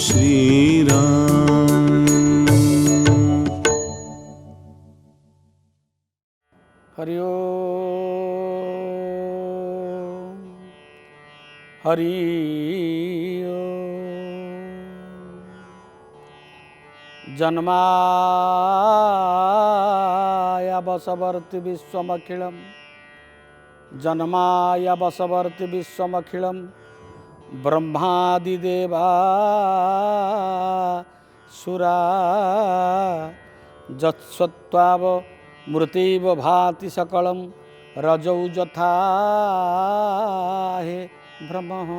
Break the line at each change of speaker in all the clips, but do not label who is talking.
श्री राम।
हरि ओम हरि ओम। जन्माय वसवर्ति विश्वमखिलम् जन्माय वसवर्ति विश्वमखिलम् ब्रह्मादिदेवा सुरा जत्सत्त्वाव मृत्यव भाति सकलं रजौ जथा हे भ्रमः।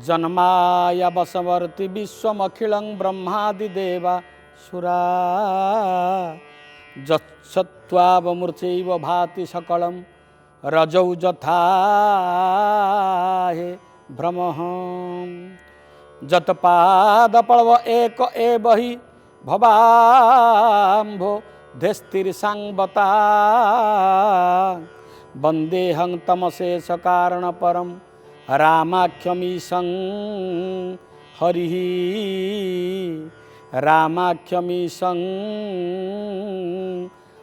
जन्माय वसवर्ति विश्वमखिलं ब्रह्मादिदेवा सुरा जत्सत्त्वाव मृत्यव भाति सकलं रजौ जथा हे भ्रमः। जतपादपल्व एक एव हि भवाम्भो धेस्तिर्साङ्गता वन्देऽहं तमशेष कारणपरं रामाख्यमीशं हरिः रामाख्यमीशं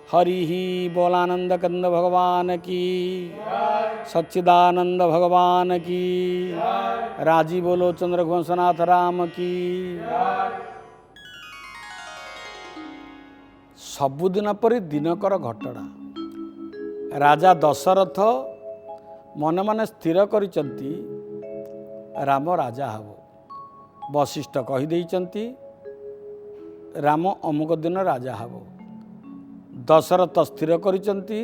हरिः। बोलानंद कंद भगवान की, सच्चिदानंद भगवान की, राजी बोलो चंद्रघोषनाथ राम की। सबुदिन परि दिनकर घटना राजा दशरथ मन मन स्थिर करिचंती राम राजा हब। वशिष्ठ कहीदेइचंती राम अमुक दिन राजा हब। दशरथ स्थिर करिचंती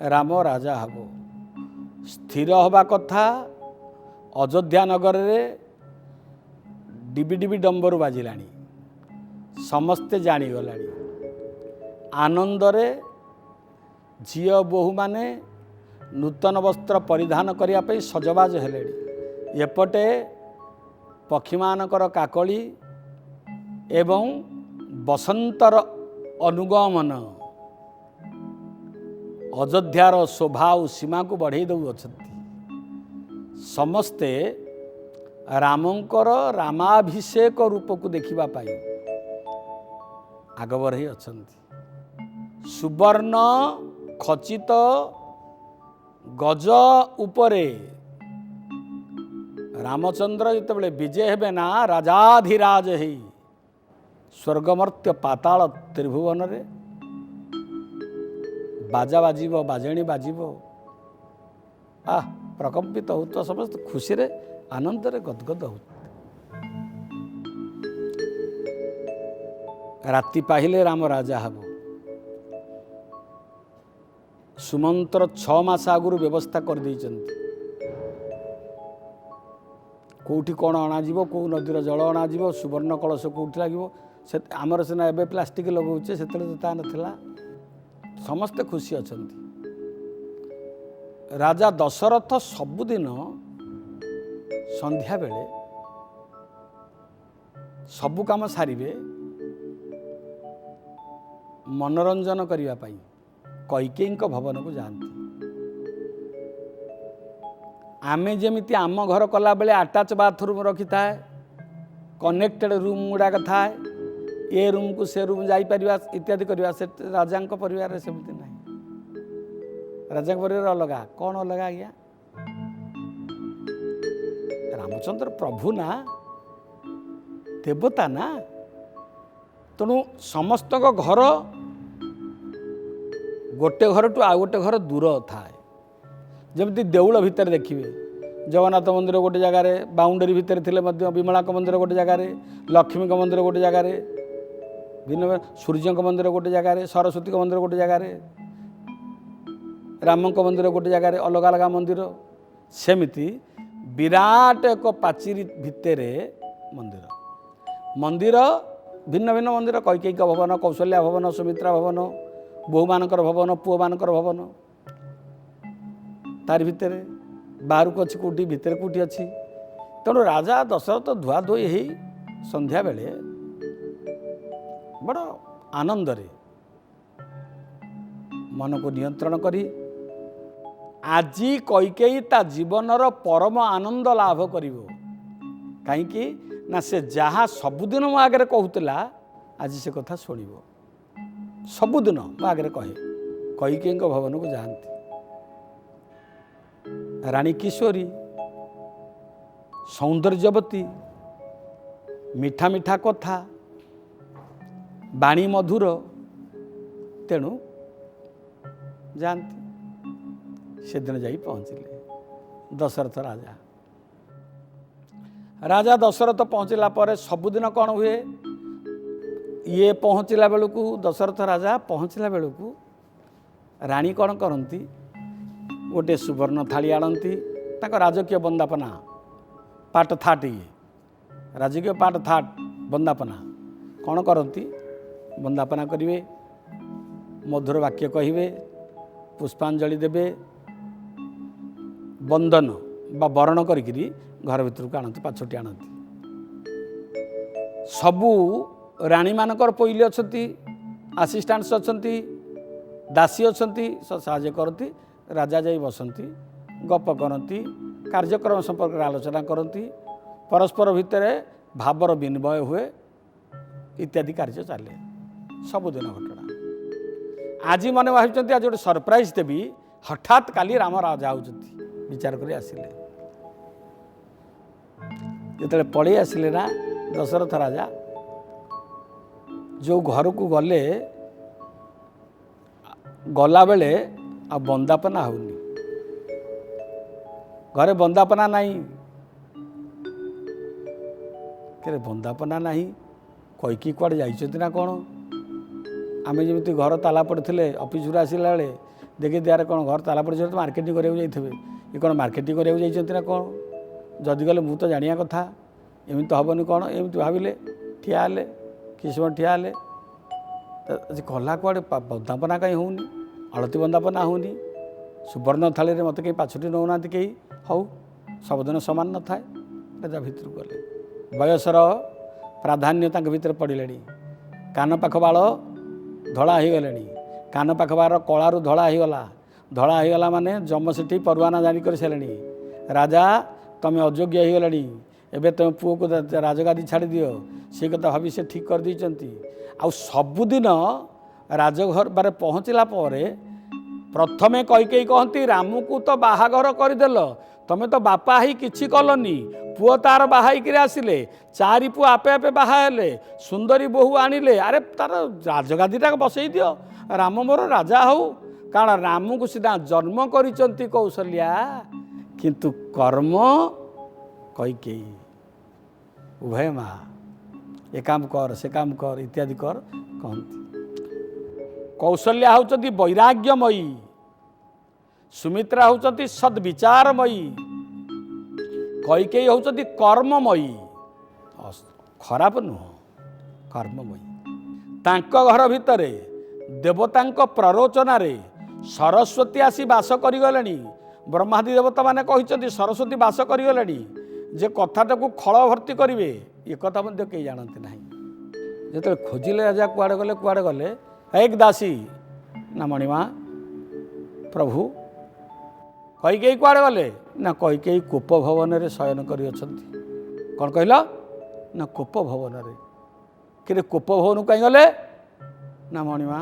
राम राजा हब। स्थिर हवा कथा अयोध्या नगर रे डिबी डिबी डंबरू बाजिलानी, समस्ते जानीगलानी। आनंदरे झियो बोहू माने नूतन वस्त्र परिधान करने सजबाज हेले। एपटे पक्षी मानकर काकली एवं बसंतर अनुगमन अयोध्यार शोभा और सीमा को बढ़ई दौरान समस्ते रामंकर रामाभिषेक रूप को देखा आगबर ही अच्छा। सुवर्ण खचित गज उपरे रामचंद्र जितेबाला विजय हेबे ना राजाधिराज ही स्वर्गमर्त्य पाताल त्रिभुवन रे बाजा बाजिबो, बाजणी बाजिबो। प्रकम्पित हो तो समस्त खुशी रे आनंद रे गदगद हो। राति पाहिले राम राजा हब। सुमंत्र 6 मास आगुरु व्यवस्था कर देइचंती। कोठी कोण अणाजिबो, को नदीर जल अणाजिबो, सुवर्ण कलश कोठी लागिबो। से आमर सिना एबे प्लास्टिक लगौचे, सेतले तो ता नथिला। समस्ते खुशी अछंती। राजा दशरथ सबुदिन संध्या बेले सबु काम सारिबे मनोरंजन करिया पाई कैकेयी भवन को जाती। आमे जेमिति आम घर कला बेले अटैच बाथरूम रखी थाए, कनेक्टेड रूम गुड़ाक थाए, ए रूम को से रूम जाई परिबा इत्यादि करवा। से राजा परिवार सेमती ना। राजा परिवार अलगा। कौन अलगा आज्ञा? रामचंद्र प्रभु ना, देवता ना। तेणु समस्त घर गोटे घर टू आ गोटे घर दूर थाए। जमी देउल भितर देखिए जगन्नाथ मंदिर गोटे जगार, बाउंडरी भितर थिले मध्य विमला मंदिर गोटे जगार, लक्ष्मी मंदिर गोटे जगार, भिन्न सूर्य मंदिर गोटे जगार, सरस्वती मंदिर गोटे जगार, राम मंदिर गोटे जगार, अलग अलग मंदिर। सेमिति विराट एक पाचिरी भितर मंदिर मंदिर भिन्न भिन्न मंदिर। कैकेयी भवन, कौशल्या भवन, सुमित्रा भवन, बोहू मानकर भवन, पुओ मानकर भवन। तार भितर बाहर को अच्छी कौटी भितर कौटी अच्छी। तेणु राजा दशरथ धुआ धोई हो संध्या बेले बड़ आनंद रे मन को नियंत्रण करी आजी कैकेयी ता जीवनर परम आनंद लाभ करिवो। कहीं ना से जहाँ सबुदिन मो आगे कहूला आज से कथा शुण सबुदिन मो आगे कहे कैकेयी भवन को जाती रानी किशोरी सौंदर्यवती मिठा मिठा कथा बाणी मधुर तेणु जाती से दिन जा पहुँचले दशरथ राजा दशरथ पहुँचला पर सबुदिन कौन हुए ये पहुँचला बेलू दशरथ राजा पहुँचला बेलू रानी कौन करती गोटे सुवर्ण थाली आनती राजकीय बंदापना पाट थाट ये राजकीय पाट थाट बंदापना कौन करती बंदापना करेंगे मधुर वाक्य कहे पुष्पांजलि देवे बंदन बा बरण करी घर भीतर को आनती पाछोटी आनती सबू राणी मानकर पइली अच्छी आसिस्टांट्स अच्छा दासी अच्छा साहाय्य करती राजा जाई बसंती गप करती कार्यक्रम संपर्क आलोचना करती परस्पर भितर भावर विनिमय हुए इत्यादि कार्य चले सबुदिन घटना आज मन भाई आज गोटे सरप्राइज देवी हठात काली राम राजा होती विचार कर आसिले जो पलि आसिले ना दशरथ राजा जो घर को गले गला बेले आ बंदापना होनी घरे बंदापना नहीं के बंदापना नहीं कैकेयी कुआड़े जाइछन्ति ना कौन आम जमी घर ताला पड़े ऑफिस आसला बेले देखी दियार कौन घर ताला पड़े तो मार्केटिंग कराया जाइए ये कौन मार्केटिंग कराया जाइछन्ति ना कौन जदि गले मुझे तो जानिया कथा एमती तो हेनी कौन एमती भाविले ठिया हेले कि समय ठिया हेले गला कुआड़े बंदापना कहीं होनी अलती बंदापना होनी सुवर्ण थाली मत कहीं पाछुटी नौना कहीं हौ सबुदिन सामान न थाए राजा भितर गले बयसर प्राधान्य भीतर पड़े कान पाख बाल धड़ा हो गले कान पाख बार कलारू धड़ा धड़ा होगला माने जमसेठी परवाना जारी कर सारे राजा तुम अयोग्य हो गले एवं तुम पुओ को राजगादी छाड़ दियो सी कथा भाभी से ठीक कर देती आ सबुदिन राजघर बारे पहुँचला प्रथमे कैकेयी कहती रामू को तो बाहाघर करदेल तमें तो बापा ही किछि कलनी पुओ तार बाहाईकि आसिले चारि पुओ आपे आपे बाहाले सुंदरी बोहू आनिले अरे तार राजगादीटा बसई दियो राम मोर राजा हो कारण रामू को सीधा जन्म करिसंती कौशल्या किंतु कर्म कैकेयी उभय माँ ए काम कर से काम कर इत्यादि कर कहती कौशल्या होचंती वैराग्यमयी सुमित्रा होचंती सद्विचारमयी कैकेयी होचंती कर्ममयी खराब नुह कर्ममयी तांको घर भितरे देवतांक प्ररोचना रे सरस्वती आसी बास करिगलेनी ब्रह्मादि देवता माने कहिसंती सरस्वती बास करिगलेनी जे कथाटा को खल भर्ती करिवे ये कथा मध्य कई जानते नहीं जो खोजिले राजा कुआड़े गले एक दासी ना मणिमा प्रभु कैकेयी कुआड़े गले ना कैकेयी कोप भवन में शयन करी अछंती कौन कहल ना कोप भवन में कि कोप भवन कहीं गले ना मणिमा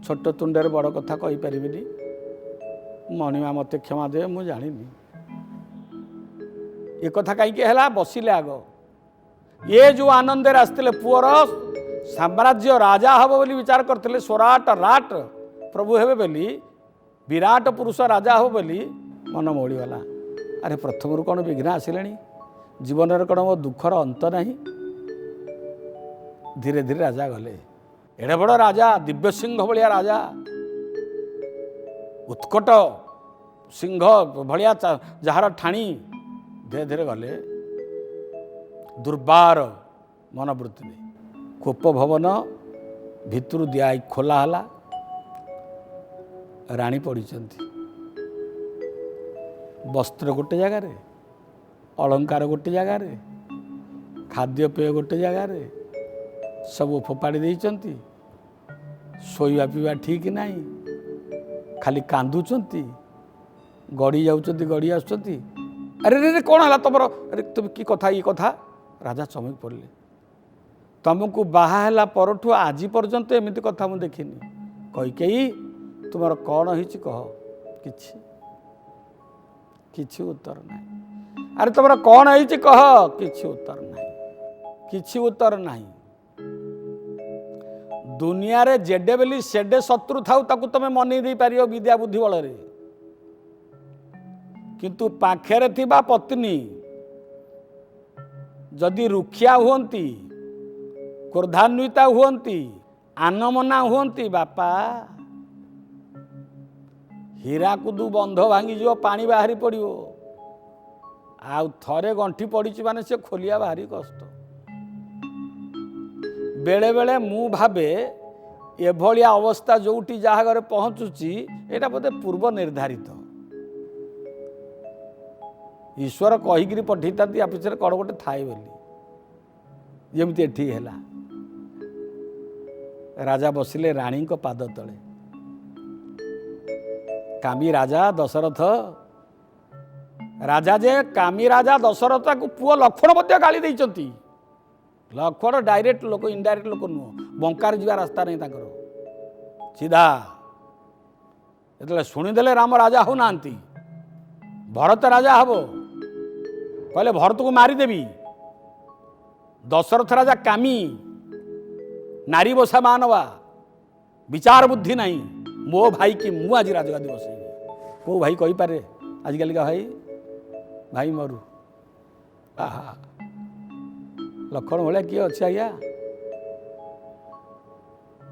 छोट तुंडे बड़ कथा कही पारिबिनी मणिमा मते क्षमा दे मु जानिनी ये कथा कहीं बसिले आग ये जो आनंद आसते पुअर साम्राज्य राजा हम बोली विचार करते स्वराट राट प्रभु हे बोली विराट पुरुष राजा हो बोली मन मोड़ीगला अरे प्रथम कौन विघ्न आसिले जीवन में कौन मो दुखर अंत नहीं धीरे धीरे राजा गले एड़े बड़ राजा दिव्य सिंह भाया राजा उत्कट सिंह भाया जार ठाणी धीरे धीरे गले दुर्बार मनोवृत्ति नहीं कोप भवन भितर दिया खोला हला राणी पड़ी वस्त्र गोटे जगार अलंकार गोटे जगार खाद्यपेय गोटे जगार सब फोपाड़ी देइचंती शोइबा पीवा ठीक नहीं खाली कांदुचंती गड़ी जाउचंती गड़ी आसुचंती अरे रे कौन है तुम अरे तुम कि कथा ये कथा राजा चमक पड़े तुमको बाहा परठू आज पर्यंत एमती कथा मुझे देखिनी कई तुमर कौन हो कह किछि उत्तर ना अरे तुम कौन हो कह कि उत्तर ना कि उत्तर ना दुनिया रे जेडे बेली सेडे शत्रु थाउ ताकू तुम मनै दे पारियो विद्या बुद्धि बल रे किंतु पाखेरे थिबा पत्नी जदि रुखिया हुंती क्रोधान्विता हुंती आनमना हुंती बापा हीराकुदू बंध भांगी जो पानी बाहरी पड़ो आउ थरे गंठी पड़ी माने से खोलिया भारी कष्ट बेले बेले मु भावे एभलिया अवस्था जोटी जहाँ घरे पहुँचुची एटा बोधे पूर्व निर्धारित ईश्वर कहीकि पठेता या पिछले कौन गोटे थाए बोली जमती एठी हैला राजा बसिले रानी को पाद तले कामी राजा दशरथ राजा जे कामी राजा दशरथ को पुओ लक्ष्मण मध्य गाली देइचंती लक्ष्मण डायरेक्ट लोक इनडायरेक्ट लोक नुह बंकार जा रास्ता नहीं तांकर सीधा जो शुणीदे राम राजा हो ना भरत राजा हब कहले भरत को मारिदेवी दशरथ राजा कामी नारी बसा मानवा विचार बुद्धि नहीं मो भाई की मु आज राजगादी बसैबी को भाई कही पारे आजिकल का भाई भाई मरु आहा लक्षण भाया किए अच्छे आज्ञा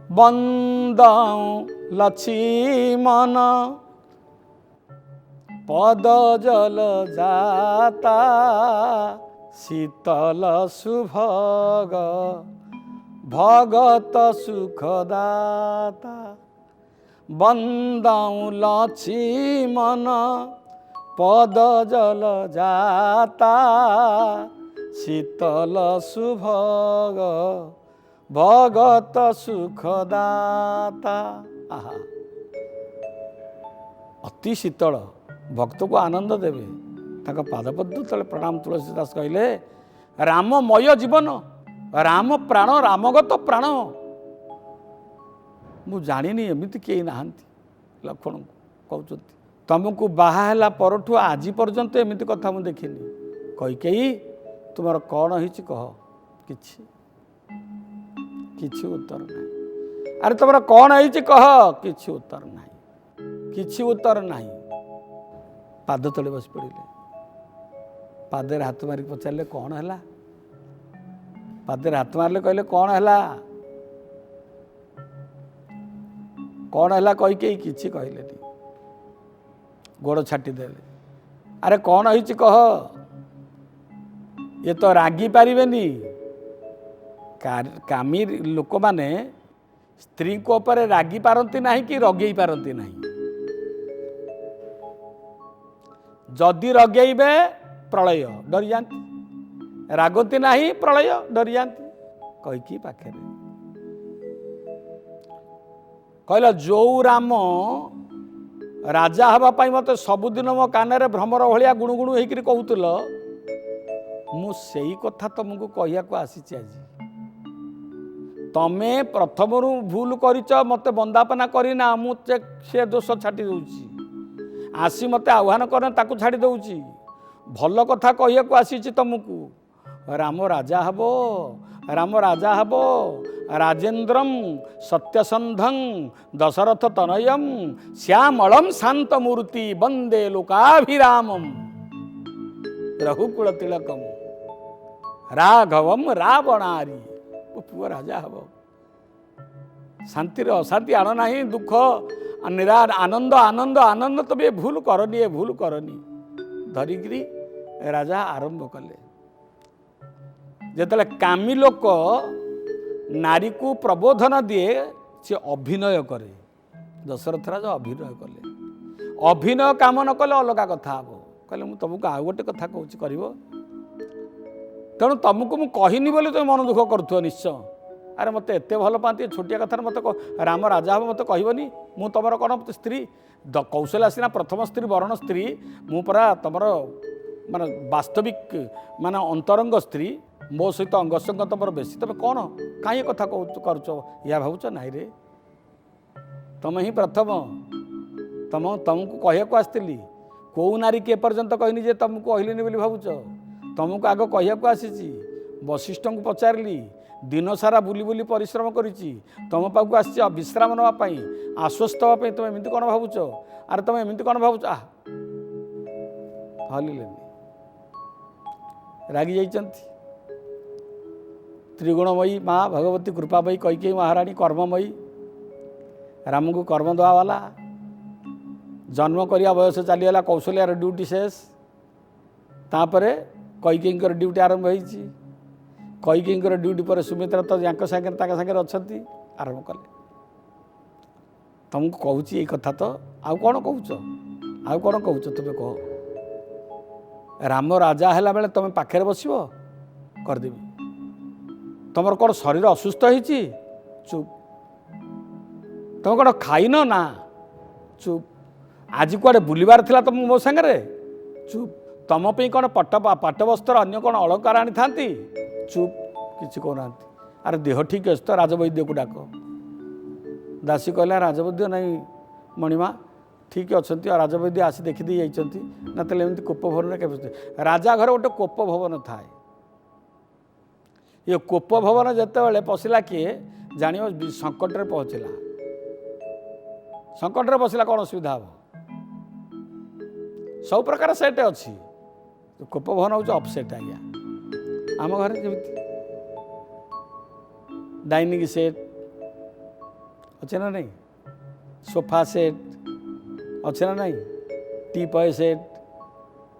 बंद लक्ष्मण पद जल जाता शीतल सुभग भगत सुखदाता बंदाऊ लक्ष्मण पद जल जाता शीतल सुभग भगत सुखदाता आहा अति शीतल भक्त को आनंद देवे ताक पादपद्म तले प्रणाम तुलसीदास कहले राममय जीवन राम प्राण रामगत प्राण मु जानी एमती कई ना लक्ष्मण कहते तुमको बाहा परठू आज पर्यंत एमती कथा मुझे देखिनी कई तुमर कौन हो कह कि उत्तर ना अरे तुम कौन हो कह कि उत्तर ना कि उत्तर ना पाद तले बस पड़े पादे हाथ मारिक पचारे कौन है पादे हाथ मारे कहले कौन है कौन है कही किसी कहले गोड़ छाटिदे अरे कौन हो कह ये तो रागी पारिबेनी कामी लोक माने स्त्री को ऊपर रागी पारती ना कि रगेई पारती ना जदि रगेबे प्रलय डरी जाती रागती ना प्रलय डरी जाती कहीकि पाखे कहला जो राम राजा हवापाई मत सबुदिन मो कान भ्रमर भाया गुणुगुणु होकर कहूल मु सेई कथा तुमको कहया को आसीची आज तमे प्रथम भूल करिच मते बंदापना करना मु से दोष छाटी दूची आसी मते आह्वान करना ताकू छाड़ी दउची भल कथा कहया को आसीची तुमको राम राजा हबो राम राजा हबो राजेन्द्रम सत्यसंधं दशरथ तनयम श्यामलम शांतमूर्ति वंदे लोकाभिरामम रघुकुल तिलकम राघवम रावणारी पुआ राजा हब शांति अशांति आण ना दुख निरा आनंद आनंद आनंद तुम ये भूल करनी धरिकी राजा आरंभ कले जिते कामी लोक नारी को प्रबोधन दिए सी अभिनय करे दशरथ राजा अभिनय कले अभिनय काम न कले अलग कथा हम कहले मुझे तुमको आउ गोटे कथा कहूँ कर तेणु तुमको मुझे कहनी बोली तुम मन दुख करुव निश्चय अरे मत एत भल पाती छोटिया कथार मत राम राजा हम मत कहबनी मु तुम कौन स्त्री कौशल्या सीना प्रथम स्त्री वरण स्त्री मु परा तुम माने वास्तविक माने अंतरंग स्त्री मो सहित अंगसंग तुम बेसी तुम कौन कहीं कथा करुच या भावुच नाई रे तुम ही प्रथम तुमको कहया आसती कौ नारी के पर्यंत कहनी जे तुमको कहलिनी बोली भावुच तुमको आग कहया आसी वशिष्ठ को पचारि दिन सारा बुली बुली परिश्रम करी तुम पाक आसी विश्राम नापी आश्वस्त हाँपाई तुम एमती कौन भावुच आरे तुम एमती कौन भावुच हलिले रागी जाइछन्ति त्रिगुणमयी माँ भगवती कृपामयी कैकेयी महाराणी कर्ममयी राम को कर्म दवाला जन्म करिया बयस चलीगला कौशल्यार ड्यूटी शेष तापर कैकेयी ड्यूटी आरंभ होती कैकेयी ड्यूटी पर सुमित्रा तो सागे अच्छा आरंभ कले तुमको कहूँ ये कथा तो आउ कौन कहूँ तुम कह राम राजा है बेले तुम पाखे बस करदेवी तुम कौन शरीर असुस्थ होती चुप तुम कौन खाइन ना चुप आज कुआडे बुलबार थिला तुम मो सांगे चुप तुम पे कौन पाट वस्त्र अन्य कौन अलंकार आनी था चुप किसी कहना अरे देह ठीक अच्छे तो राजवैद्य को डाक दासी कहला राजवैद्य नहीं मणिमा ठीक अच्छा राजवैद्य आसी देखीदे जाइंट ना तो एमती कोप भवन के राजा घर गोटे कोप भवन थाए ये कोप भवन जिते पशिला किए जान संकट में पहुँचला संकट में पशिला कौन असुविधा हम सब प्रकार सेट अच्छी कोप भवन हूँ अपसेट आज्ञा आम घर जमी डाइनिंग सेट अच्छे ना नहीं सोफा सेट अच्छे ना नहीं टीपॉय सेट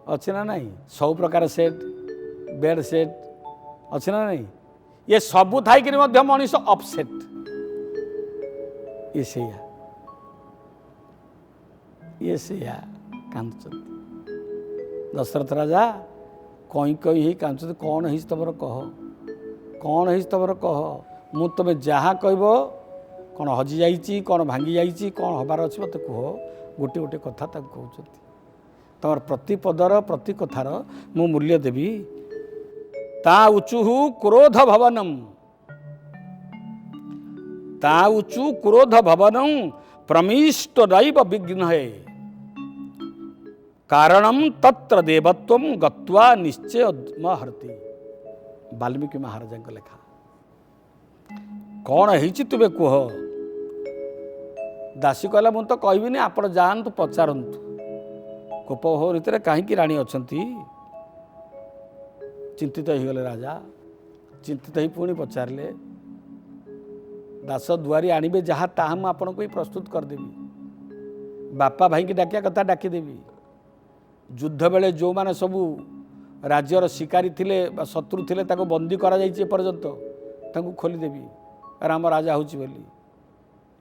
अच्छे ना नहीं सब प्रकार सेट बेड सेट अच्छे ना नहीं ये सबू थी मनीष अपसेट ये से कांद दशरथ राजा कई कई ही कांद कौन है तुम कह कौन है तुम कह मु तुम जहाँ कह कौन हजि जाइए कौन भांगी जाइए कौन हबार अच्छे मत कह गोटे गोटे कथा कहते तुम प्रति पदर प्रति कथार मु मूल्य देवी ता उचु क्रोध भवनम ता उचु क्रोध भवनम प्रमिष्ट दैव विघ्न है कारणम तत्र देवत्व गत्वा निश्चय हरती वाल्मीकि महाराज लेखा कौन है तुमे कह दासी कहला मु तो कहबिनी आपण जातु पचारतु कोप भवन कहीं राणी अच्छा चिंतित हो गले राजा चिंतित ही पुणी पचारे दास दुआरी आणवे जहाँ ताहा मुझे आपन को प्रस्तुत करदेवी बापा भाई की डाकिया कथा डाकिदेवी युद्ध बेले जो माने सबू राज्यर शिकारी थिले शत्रु थिले ताको बंदी करा जाइए पर्यंत ताको खोलीदेवी राम राजा होची बोली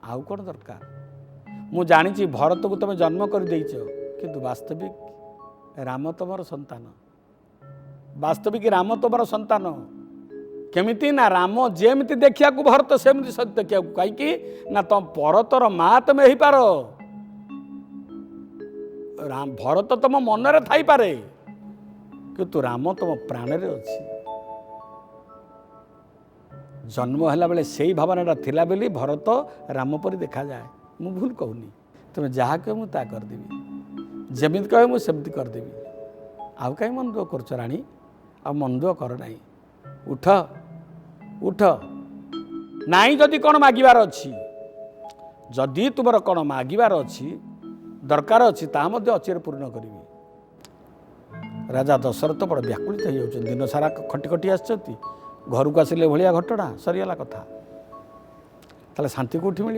आउ कौन दरकार मु जानी भरत को तुम जन्म कर देइछ किंतु वास्तविक राम तुमर संतान वास्तविक राम तुमर संतान केमिति ना राम जेमिति देखिया को भरत सेमिति सत्य देखिया कहीं ना तुम परतर माँ तुम ही पार राम भरत तुम मन रे थाई पारे किंतु राम तुम प्राण रे अच्छी जन्म है बेले से ही भावना थिला बेली भरत राम पर देखा जाए मु भूल कहूनी तुम जहाँ कह मुझे करदेवी जमीन कहे मुझे सेमती करदेवी आउ कहीं मन दुख कर राणी आ मन दुख कर ना उठ उठ नाई जदि कौन मागिबार अच्छी जदि तुमर कौन मागिबार अच्छी दरकार अच्छी ता मध्य अच्छे पूर्ण करी राजा दशरथ बड़ व्याकुलित हो दिन सारा खटी खटी आसती घर को आसिले भाया घटना सरीगला कथा ताले शांति कौटी मिल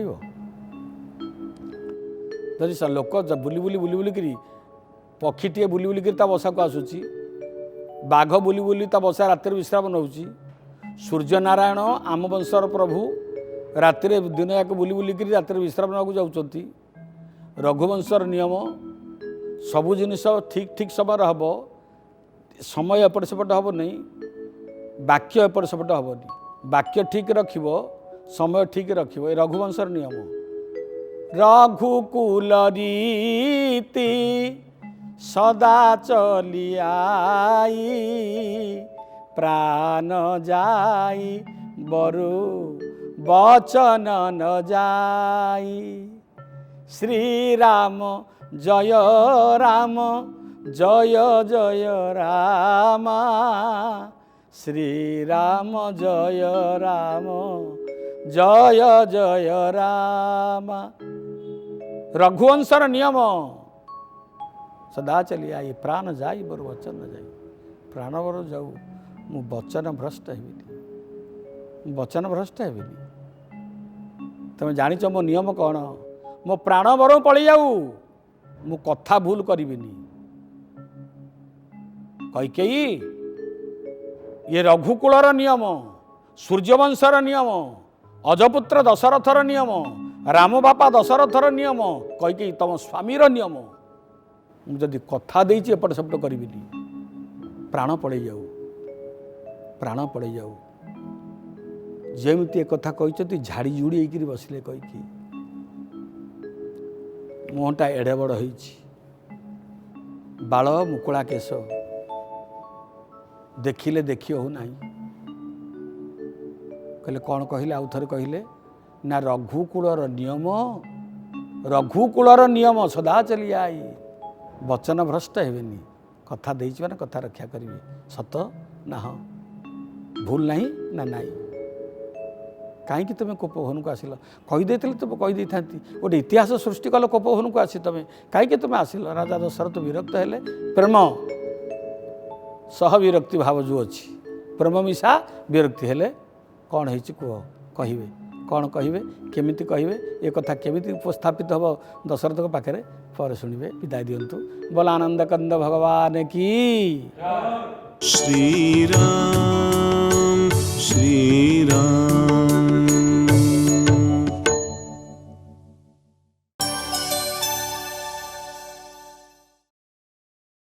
जदि लोक बुली बुली बुली बुलिकी पक्षीटे बुली बुलिकी बसा को आसूची बाघ बुली बुली बसा रातिर विश्राम नौ सूर्यनारायण आम वंशर प्रभु रातिर दिन याक बुली बुलिकी रातिर विश्राम नाक जाऊँच रघुवंशर नियम सबु जिनिस ठीक ठीक समय हम समय एपट सेपट हम नहीं वाक्य एपट सेपट हेनी वाक्य ठीक रखिब समय ठीक रखिब रघुवंशर नियम रघुकुल रीति सदा चली आई प्राण जाई बरु बचन न जाई। श्री राम जय राम जय जय राम। श्री राम जय राम जय जय राम। रघुवंशर नियम सदा चली आई। प्राण जाई बर वचन न जाई। प्राण बर जाऊ मु वचन भ्रष्ट हेबिनी, वचन भ्रष्ट हेबिनी। तुम जानिच मो नियम कौन? मो प्राण बर पड़ी जाऊ मु कथा भूल करिबिनी। कैकेयी ये रघुकुलर नियम, सूर्यवंशर नियम, अजपुत्र दशरथर नियम, राम बापा दशरथर नियम, कैकेयी तम स्वामीर नियम। मुझे कथा देइछि एपट सेपट करिबिनी। प्राण पड़े जाऊ, प्राण पड़े जाऊ। जेमिति एक कथा कहते झाड़ी जुड़ी होकर बसिले कहीकि मुहटा एड़े बड़ होइछि, बाल मुकुला केश देखिले देखी हो नहीं। कहले कौन कहले? आउ थरे कहले ना रघुकुलर नियम, रघुकुलर नियम सदा चली आई। वचन भ्रष्ट हेबेनी। कथा देइछि माने कथा रक्षा करिवे। सत ना हाँ, भूल नहीं ना नाई। कहीं तुम कोपभवन को आसिल? कहीदे तुम कहीदे था गोटे इतिहास सृष्टि कल कोपभवन को आसी तुम कहीं तुम आसिल? राजा दशरथ विरक्त हेले। प्रेम सह विरक्ति भाव जो अच्छी, प्रेम मिशा विरक्ति हेले कौन है कह कहे कौन कहे केमिति कहे ए कथा केमिति उपस्थापित हम दशरथ के पाखे पर शुणवे। विदाय दिंतु। बोल आनंद कंद भगवान की।
श्री राम श्री राम।